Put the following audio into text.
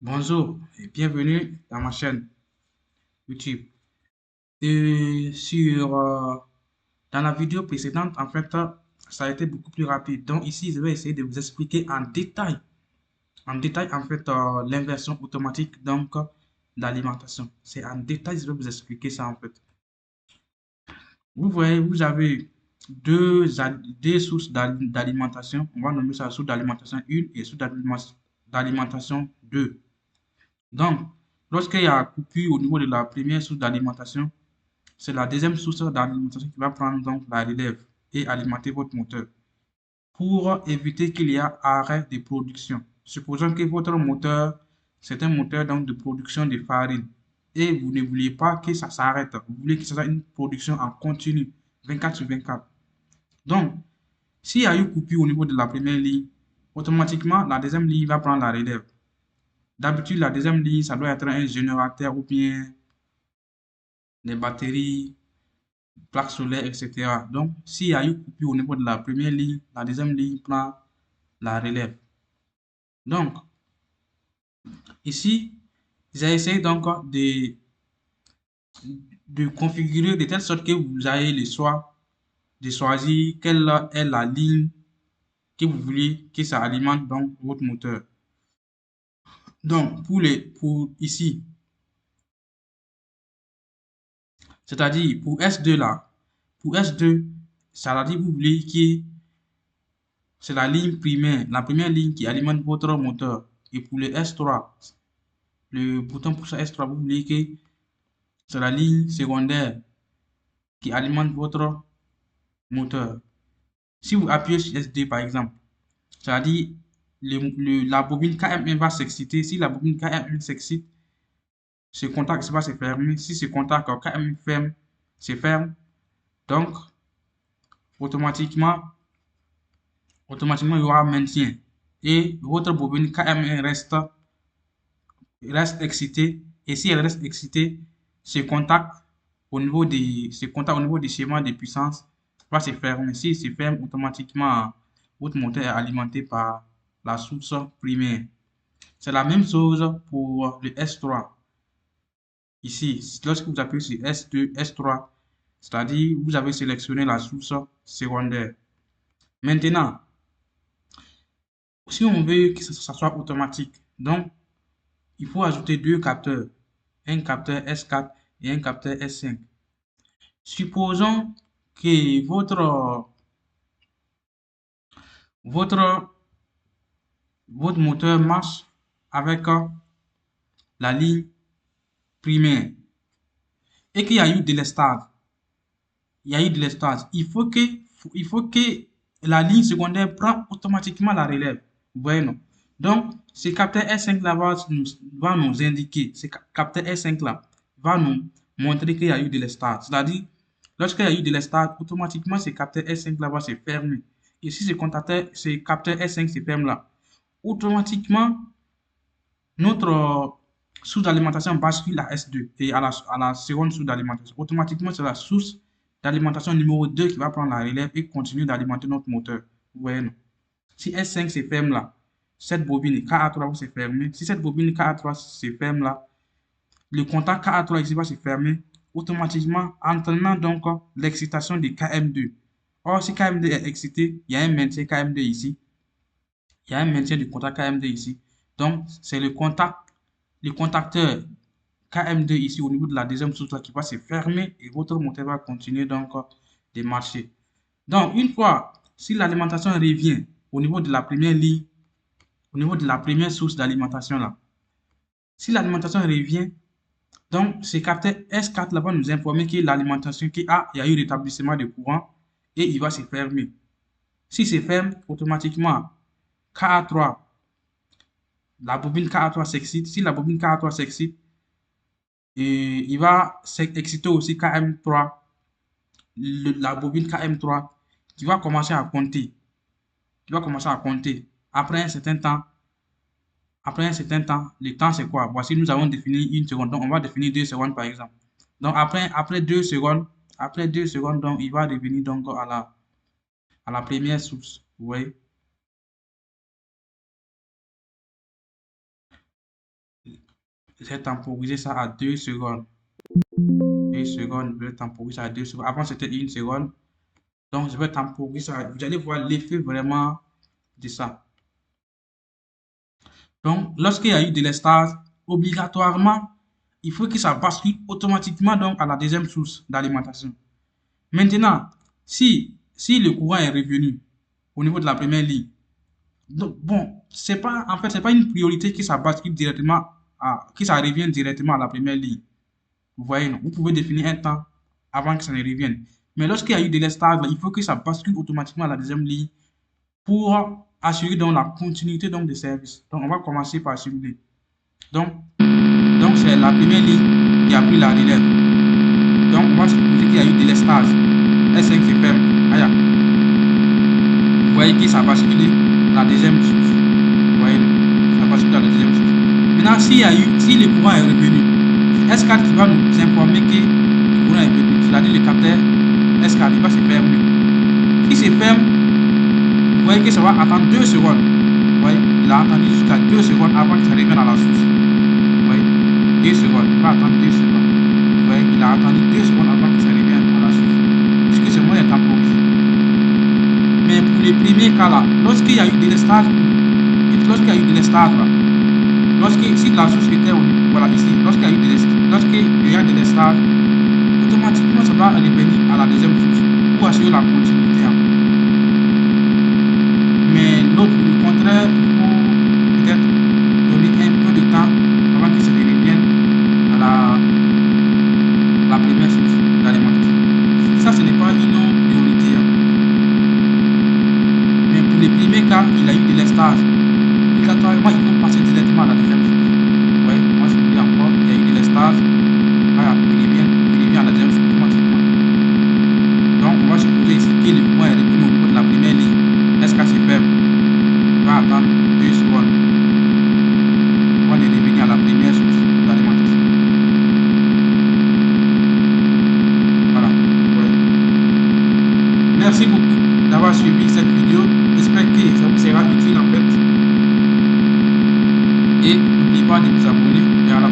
Bonjour et bienvenue dans ma chaîne YouTube. Dans la vidéo précédente, en fait, ça a été beaucoup plus rapide. Donc ici, je vais essayer de vous expliquer en fait, l'inversion automatique donc d'alimentation. C'est en détail, je vais vous expliquer ça en fait. Vous voyez, vous avez deux sources d'alimentation. On va nommer ça source d'alimentation 1 et source d'alimentation 2. Donc, lorsqu'il y a coupure au niveau de la première source d'alimentation, c'est la deuxième source d'alimentation qui va prendre donc la relève et alimenter votre moteur pour éviter qu'il y ait arrêt de production. Supposons que votre moteur, c'est un moteur donc de production de farine et vous ne voulez pas que ça s'arrête. Vous voulez que ce soit une production en continu, 24 sur 24. Donc, s'il y a eu coupure au niveau de la première ligne, automatiquement, la deuxième ligne va prendre la relève. D'habitude, la deuxième ligne, ça doit être un générateur ou bien des batteries, plaques solaires, etc. Donc, s'il y a eu coupure au niveau de la première ligne, la deuxième ligne prend la relève. Donc, ici, j'ai essayé donc de configurer de telle sorte que vous ayez le choix de choisir quelle est la ligne que vous voulez que ça alimente donc votre moteur. Donc, pour ici, c'est-à-dire pour S2 là, pour S2, ça veut dire que vous voulez que c'est la ligne primaire, la première ligne qui alimente votre moteur. Et pour le S3, le bouton pour ça S3, vous voulez que c'est la ligne secondaire qui alimente votre moteur. Si vous appuyez sur S2 par exemple, ça veut dire la bobine KM1 va s'exciter. Si la bobine KM1 s'excite, ce contact va se fermer. Si ce contact KM1 ferme, se ferme, donc automatiquement, il y aura maintien. Et votre bobine KM1 reste excitée. Et si elle reste excitée, ce contact au niveau des schémas de puissance va se fermer. S'il se ferme, automatiquement, votre moteur est alimenté par la source primaire. C'est la même chose pour le S3. Ici, lorsque vous appuyez sur S2, S3, c'est-à-dire vous avez sélectionné la source secondaire. Maintenant, si on veut que ça soit automatique, donc il faut ajouter deux capteurs, un capteur S4 et un capteur S5. Supposons que votre, votre moteur marche avec la ligne primaire et qu'il y a eu de l'estage. Il y a eu de l'estage. Il faut que la ligne secondaire prenne automatiquement la relève. Vous voyez, non? Donc, ce capteur S5 là va nous indiquer, ce capteur S5 là va nous montrer qu'il y a eu de l'estage. C'est-à-dire, lorsqu'il y a eu de l'estage, automatiquement, ce capteur S5 là va se fermer. Et si ce capteur S5 se ferme là, automatiquement, notre source d'alimentation bascule à S2 et à la seconde source d'alimentation. Automatiquement, c'est la source d'alimentation numéro 2 qui va prendre la relève et continuer d'alimenter notre moteur. Vous voyez, non? Si S5 se ferme là, cette bobine KA3 va se fermer. Si cette bobine KA3 se ferme là, le contact KA3 ici va se fermer automatiquement, entraînant donc l'excitation de KM2. Or, si KM2 est excité, il y a un maintien KM2 ici. Il y a un maintien du contact KM2 ici. Donc, c'est le contacteur KM2 ici au niveau de la deuxième source là, qui va se fermer et votre moteur va continuer donc de marcher. Donc, une fois, si l'alimentation revient au niveau de la première ligne, au niveau de la première source d'alimentation là, si l'alimentation revient, donc ce capteur S4 là va nous informer que l'alimentation il y a eu rétablissement de courant et il va se fermer. Si se ferme, automatiquement, KA3, la bobine KA3 s'excite. Si la bobine KA3 s'excite, il va s'exciter aussi KM3, la bobine KM3 qui va commencer à compter. Qui va commencer à compter. Après un certain temps, le temps c'est quoi? Voici, nous avons défini une seconde, donc on va définir 2 secondes par exemple. Donc après 2 secondes, donc il va revenir donc à la première source. Vous voyez? J'ai temporisé ça à 2 secondes. 2 secondes, je vais temporiser ça à 2 secondes. Avant, c'était 1 seconde. Donc, je vais temporiser ça. Vous allez voir l'effet vraiment de ça. Donc, lorsqu'il y a eu de l'estage, obligatoirement, il faut que ça bascule automatiquement donc à la deuxième source d'alimentation. Maintenant, si le courant est revenu au niveau de la première ligne, donc bon, c'est pas une priorité que ça bascule directement que ça revienne directement à la première ligne. Vous voyez, non? Vous pouvez définir un temps avant que ça ne revienne. Mais lorsqu'il y a eu de l'estage, il faut que ça bascule automatiquement à la deuxième ligne pour assurer donc la continuité donc des services. Donc, on va commencer par simuler. Donc, c'est la première ligne qui a pris la relève. Donc, on va supposer qu'il y a eu de l'estage. S5 se ferme. Aïe. Vous voyez que ça a basculé la deuxième source. Vous voyez, ça a basculé la deuxième source. Maintenant, si le courant est revenu, c'est S4 qui va nous informer que le courant est revenu. C'est-à-dire le capteur S4 il va se fermer. Si se ferme, vous voyez que ça va attendre 2 secondes. Vous voyez, il a attendu jusqu'à 2 secondes avant que ça revienne à la source. Vous voyez, 2 secondes. Il va attendre 2 secondes. Vous voyez, il a attendu 2 secondes avant que ça revienne à la source. Puisque ce moment est temporisé. Mais pour les premiers cas là, lorsqu'il y a eu de l'estage, si la source était au niveau, voilà ici, lorsqu'il y a eu de l'estage, automatiquement ça va revenir à la deuxième source pour assurer la continuité. Mais le contraire, il faut peut-être donner un peu de temps avant que ça revienne à la première source d'alimentation. Ça, ce n'est pas une priorité. Mais pour les premiers cas, il a eu de l'estage. Obligatoirement, il faut passer directement à la deuxième source. Vous voyez, moi je vous dis encore, il y a eu de l'estage. Voilà, il revient à la deuxième source automatiquement. Donc, on va supposer ici que le courant est revenu au niveau de la première ligne. Est-ce que c'est faible? On va attendre 2 secondes. On va revenir à la première source d'alimentation. Voilà. Ouais. Merci beaucoup d'avoir suivi cette vidéo. J'espère que ça vous sera utile en fait. Et n'oubliez pas de vous abonner et à la